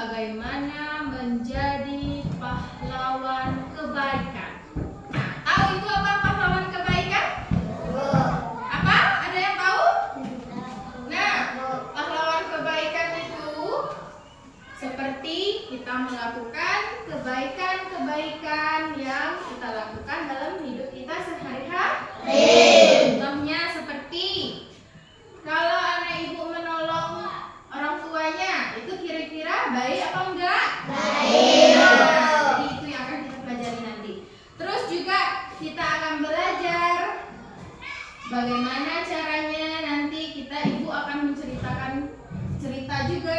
bagaimana menjadi pahlawan kebaikan. Nah, tahu itu apa pahlawan kebaikan? Apa? Ada yang tahu? Nah, pahlawan kebaikan itu seperti kita melakukan kebaikan-kebaikan yang kita lakukan dalam hidup kita sehari-hari. Contohnya seperti kalau anak ibu menolong orang tuanya, itu kira-kira baik apa enggak? Baik. Jadi itu yang akan kita pelajari nanti. Terus juga kita akan belajar bagaimana caranya nanti ibu akan menceritakan cerita juga.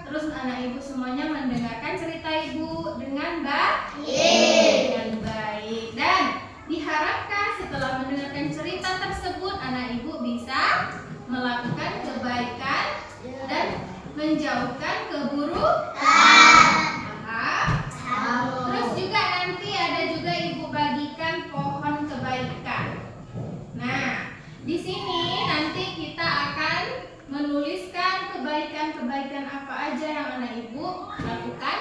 Terus anak ibu semuanya mendengarkan cerita ibu dengan baik. Dan diharapkan setelah mendengarkan cerita tersebut anak ibu bisa melakukan kebaikan dan menjauhkan keburukan. Terus juga nanti ada juga ibu bagikan pohon kebaikan. Nah, di sini nanti kita akan menuliskan kebaikan-kebaikan apa aja yang anak ibu lakukan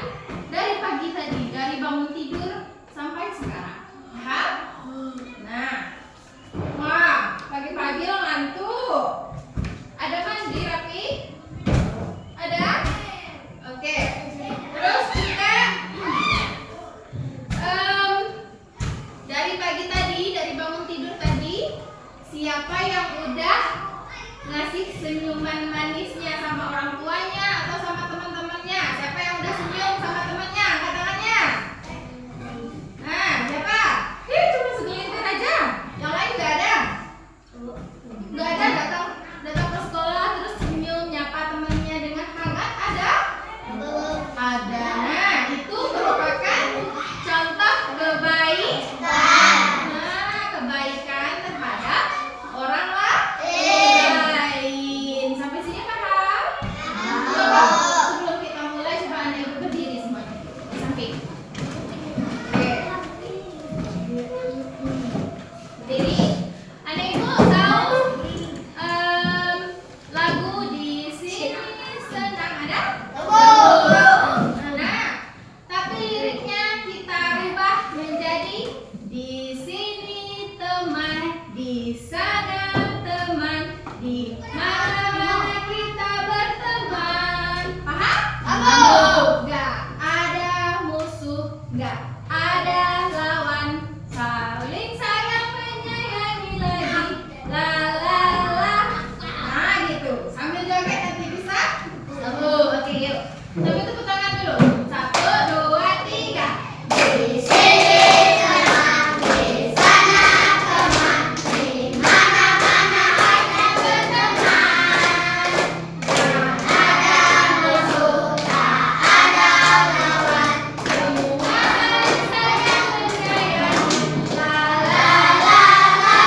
dari pagi tadi, dari bangun tidur sampai sekarang. Paham? Nah, wah, pagi-pagi lo ngantuk. Ada mandi rapi? Ada? Oke. Terus juga dari pagi tadi, dari bangun tidur tadi, siapa yang udah ngasih senyuman manisnya sama orang tuanya atau sama teman-temannya? Siapa yang udah senyum sama temannya? Angkat tangannya. Nah, siapa? Cuma segelintir aja. Yang lain nggak ada? Nggak ada, datang ke sekolah terus senyum nyapa temannya dengan hangat, ada? Ada. Nah, itu merupakan contoh kebaikan. Nah, kebaikan terhadap orang lain. Sampai sini paham? Sebelum kita mulai, coba anak ibu berdiri semuanya di samping. Oke. Berdiri. Anak ibu tahu lagu di sini senang ada? Nah, tapi liriknya kita rubah menjadi di sini teman, di sana teman, di mana-mana kita berteman. Paham? Gak ada musuh, gak ada lawan, saling sayang menyayangi lagi. La la la. Nah, gitu. Sambil joget nanti bisa? Oke, yuk. Tapi tepuk tangan dulu. 1, 2, 3. Di sini teman, di sana teman, di mana-mana ada berteman. Tak ada musuh, tak ada lawan, semua saling menyayangi. La la la la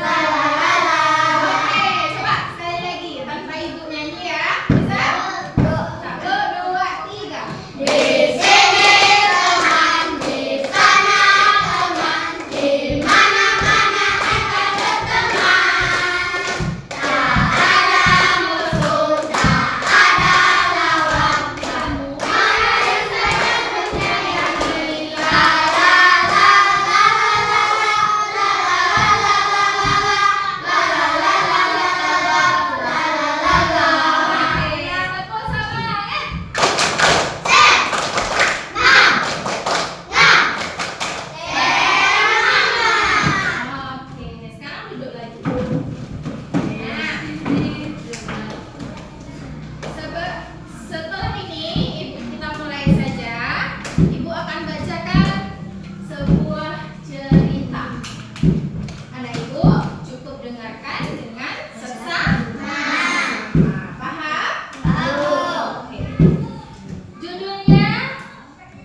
la la la. Oke, coba sekali lagi tanpa ibu nyanyi ya. Bisa? 1, 2, 3. Di sini teman, di sana teman, di mana-mana ada berteman. Tak ada musuh, tak ada lawan, semua saling menyayangi. La la la la Oke, yang tepuk semangat. Oke, sekarang duduk lagi. Nah, setelah ini kita mulai saja. Ibu akan bacakan sebuah cerita. Anak ibu cukup dengarkan dengan seksama. Paham? Oke. Judulnya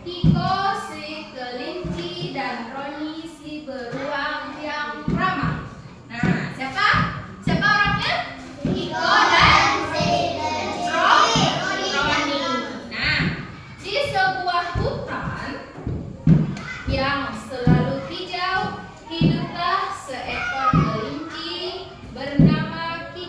Kiko si kelinci dan Roni si beruang yang ramah. Nah, siapa? Siapa orangnya? Kiko dan Roni. Nah, di sebuah hutan yang selalu hijau hiduplah seekor kelinci bernama Kiko.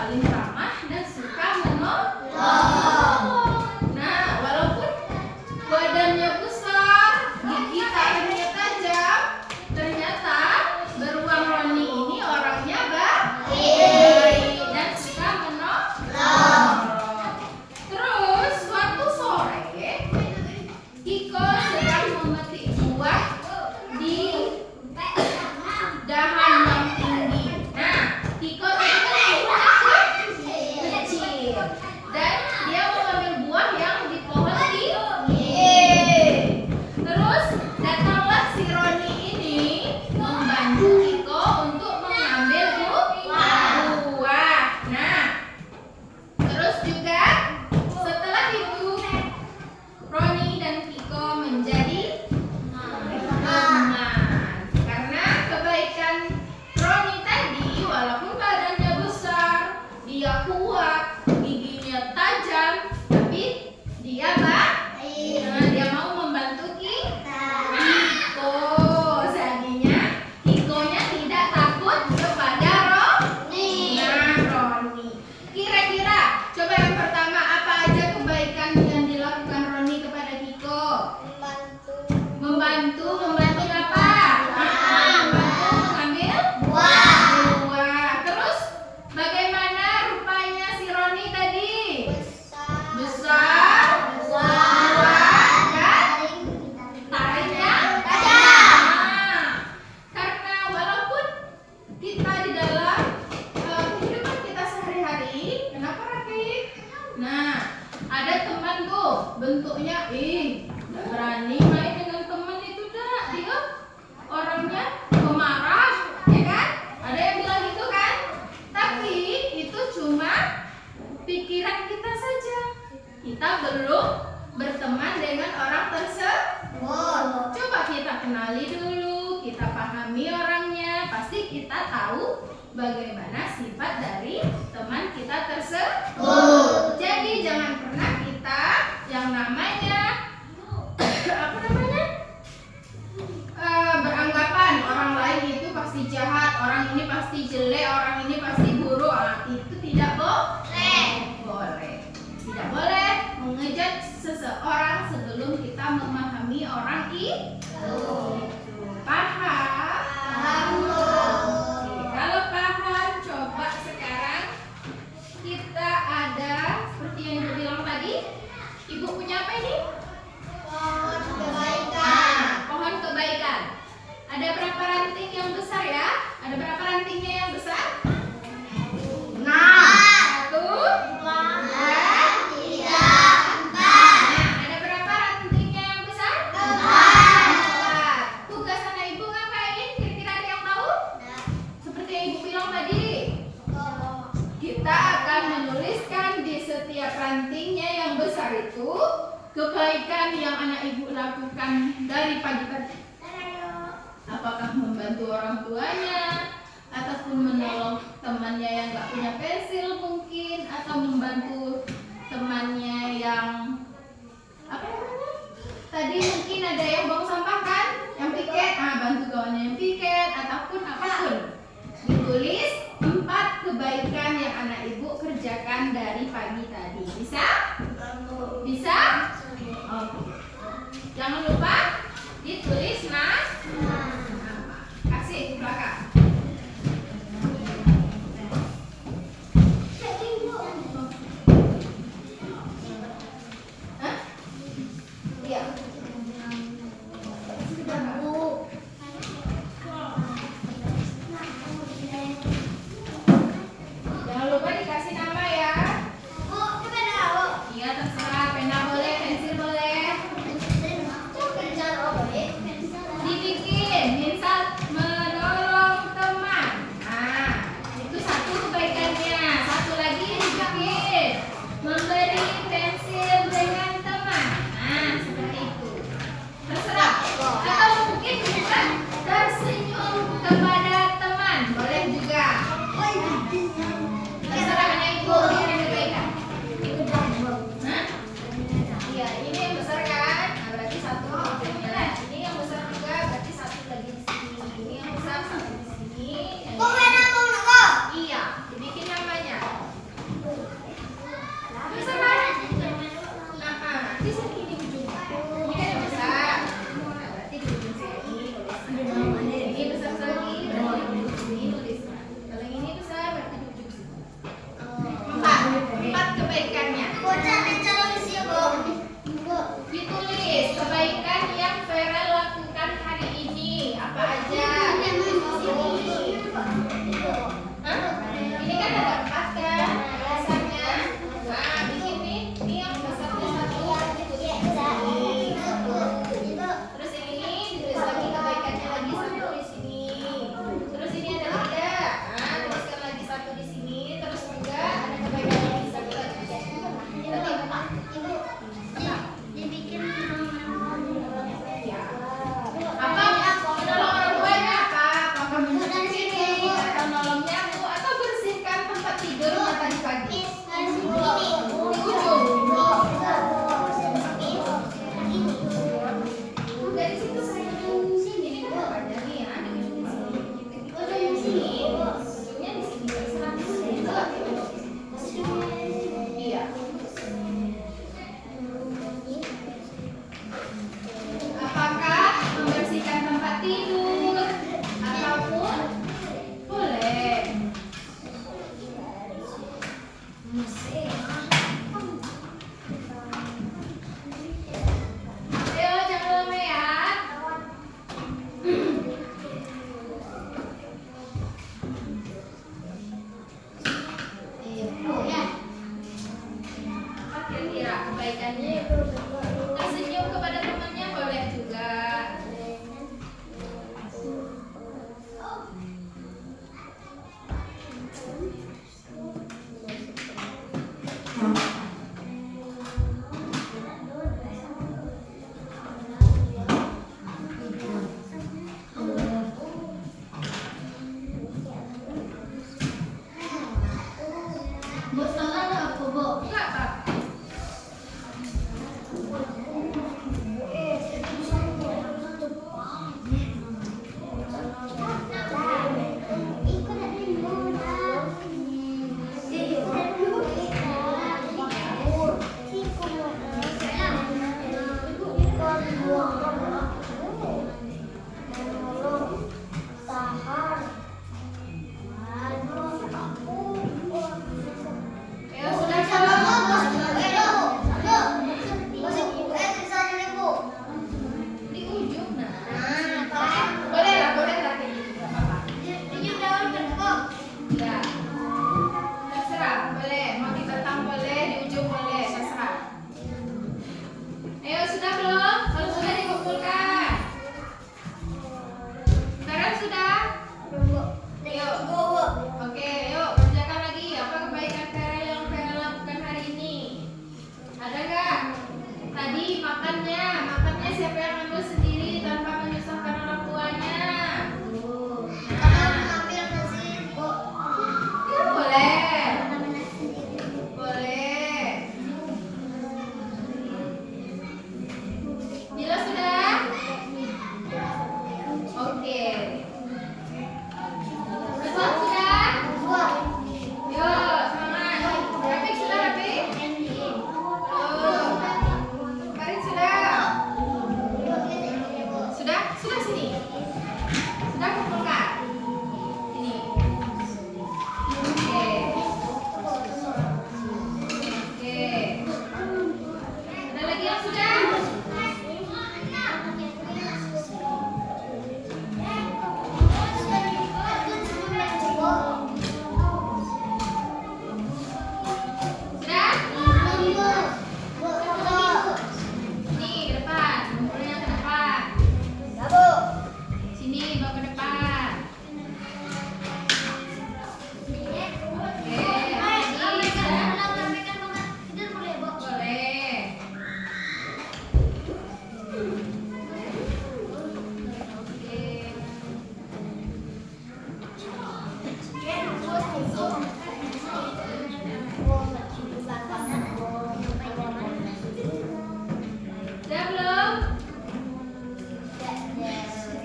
paling ramah dan suka menolong. Nah, walaupun badannya besar, gigi taringnya tajam, ternyata beruang Roni ini orangnya baik dan suka menolong. Terus suatu sore, Iko sedang memetik buah di dahan yang tinggi. Nah, Iko tadi kan kecil dan dia mengambil buah yang di pohon tinggi. Terus datanglah si Roni ini membantu Iko untuk mengambil buah. Nah, terus juga setelah itu Roni dan Iko menjadi teman. Karena kebaikan Roni tadi, walaupun badannya besar, dia kuat, giginya tajam, tapi dia baik. Nah, dia mau membantu Iko. Jadinya Ikonya tidak takut kepada Roni. Nah, Roni. Kira-kira coba yang pertama apa aja kebaikan yang dilakukan Roni kepada Iko? Membantu apa? Membantu mengambil buah. Terus bagaimana rupanya si Roni tadi? Besar, kuat, dan taringnya tajam. Karena walaupun kita di dalam kehidupan kita sehari-hari, kenapa Rafi? Nah, ada teman tuh bentuknya nggak berani main dengan teman itu dah, dia orangnya pemarah, ya kan? Ada yang bilang gitu kan? Tapi itu cuma pikiran kita saja. Kita belum berteman dengan orang tersebut. Coba kita kenali dulu, kita pahami orangnya, pasti kita tahu bagaimana sifat dari teman kita tersebut. Jadi jangan pernah kita yang namanya beranggapan orang lain itu pasti jahat, orang ini pasti jelek, orang ini pasti buruk. Itu tidak boleh. Tidak boleh mengejek seseorang sebelum kita memahami orang itu. Paham? Oke, kalau paham, coba sekarang kita ada seperti yang Ibu bilang tadi. Ibu punya apa ini? Pohon kebaikan. Ada berapa ranting yang besar ya? Ada berapa rantingnya yang besar? 6. 1, 2, 3, 4. Ada berapa rantingnya yang besar? 4. Tugas anak ibu ngapain? Kira-kira ada yang tahu? Seperti yang ibu bilang tadi, kita akan menuliskan di setiap rantingnya yang besar itu kebaikan yang anak ibu lakukan dari pagi tadi. Apakah membantu orang tuanya, ataupun menolong temannya yang nggak punya pensil mungkin, atau membantu temannya yang apa namanya? Tadi mungkin ada yang buang sampah kan, yang piket, bantu kawannya yang piket, ataupun apapun. Ditulis 4 kebaikan yang anak ibu kerjakan dari pagi tadi. Bisa? Bisa? Oke. Jangan lupa ditulis nama. Kasih di belakang. Hah? Iya. Jangan lupa dikasih nama ya. Iya, terserah. Pena boleh, pensil boleh. Dibikin, misal menolong teman. Itu satu kebaikannya. Satu lagi dibikin, memberi pensil dengan teman. Seperti itu. Terserah. Atau mungkin juga tersenyum kepada teman. Boleh juga. Terserah anak ibu yang kebaikan. Iya, ini yang besar kan? Berarti satu kebaikannya. Ini yang besar juga, berarti satu lagi di sini. Ini yang besar satu di sini. Iya, dibikin namanya. Ayo jangan lama ya. Apa kira-kira kebaikannya? Tersenyum kepada temannya boleh juga. Enggak, Pak. Ayo sudah di ujung boleh lah kayak gitu nggak apa-apa. Ya, terserah boleh mau ditentang boleh di ujung boleh terserah. Ayo sudah belum? Kalau sudah dikumpulkan. Sekarang sudah? Yuk. Oke, yuk kerjakan lagi apa kebaikan Vera yang Vera lakukan hari ini. Ada nggak? Tadi makannya siapa yang ambil sendiri tanpa menyusahkan orang tuanya? Ya boleh. Boleh. Jelas sudah? Oke. Besok sudah? Yuk, semangat. Rapik sudah, Rapik? Farid sudah? Sudah sini. Sudah kumpulkan. Ini. Oke. Oke. Ada lagi yang sudah? Sudah? Ini ke depan. Kumpulnya ke depan. Sini bawa ke depan. Oke. Ini sudah? Boleh. Sudah belum?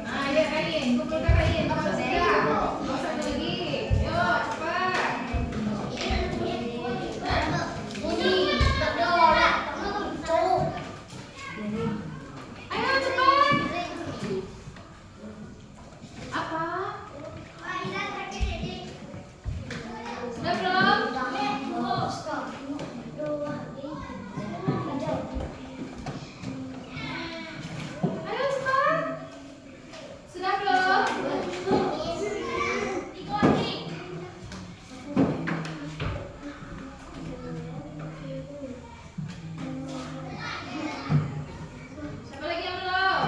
Ayo Kain, kumpulkan Kain. Kalau sudah, mau satu lagi. Yuk, cepat. Ayo cepat. Apa? Sudah belum? Ayo cepat. Sudah belum? Siapa lagi yang belum?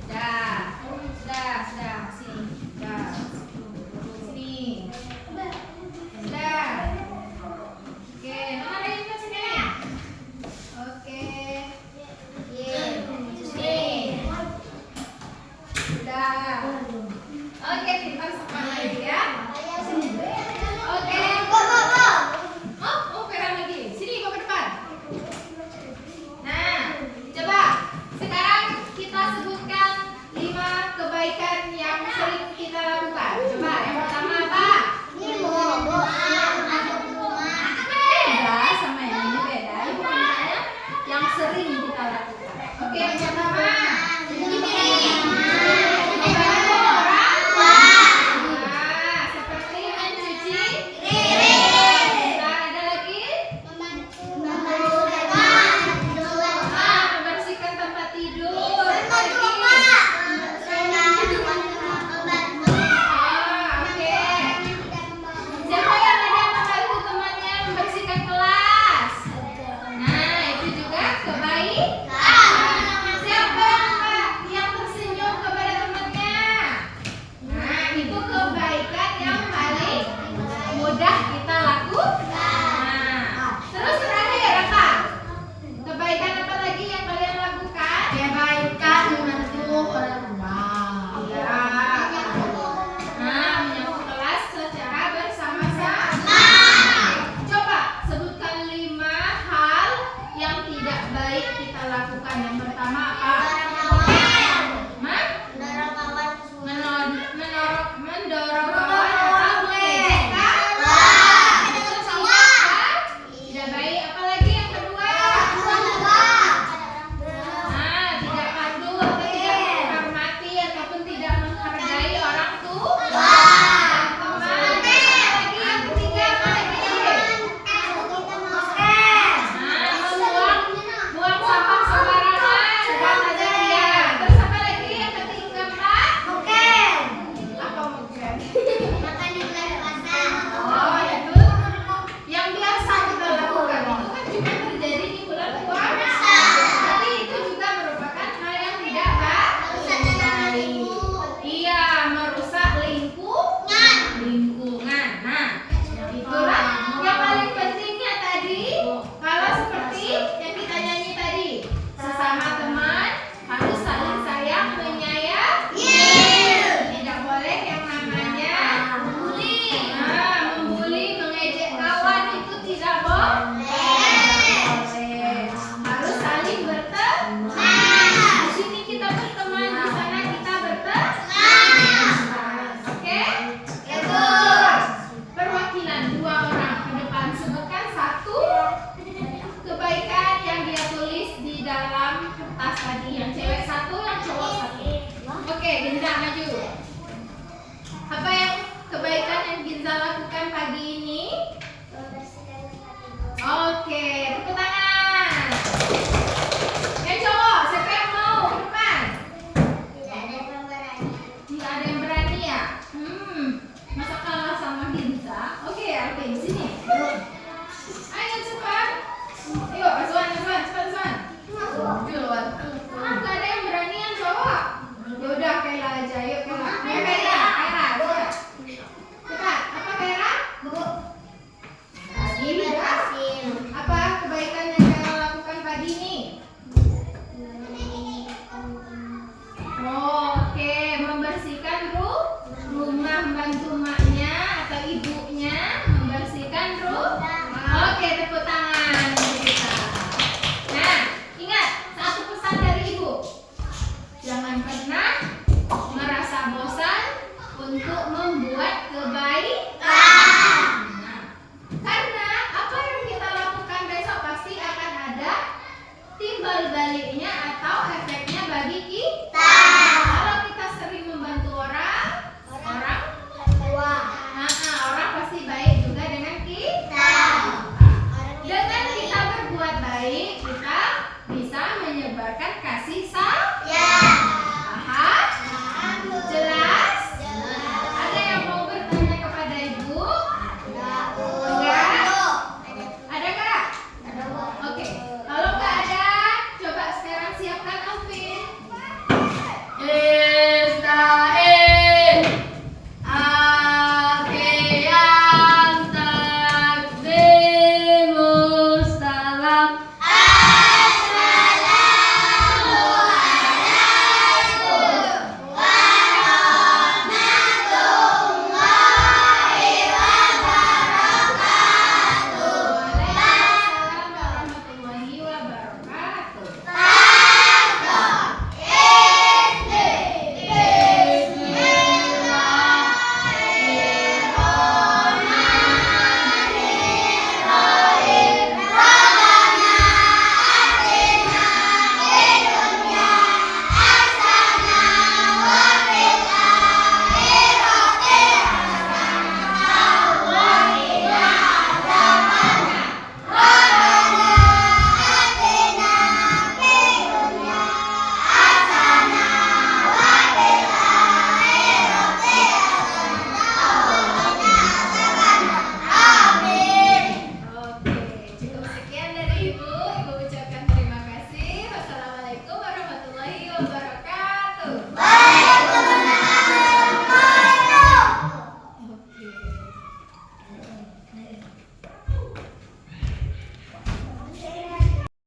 Sudah. Sini. Sudah. Sini. Sudah. Oke, mana ada yang sini? Oke. Sini. Sudah. Oke, pintar semangat lagi ya. Oke. Oh, Vera lagi. Sini, bawa ke depan. Nah, coba sekarang kita sebutkan 5 kebaikan yang sering kita lakukan. Coba yang pertama apa? Beda sama yang ini beda. Ibu mintanya yang sering kita lakukan. Oke, yang pertama. Membantu orang tua. Nah, seperti itu ke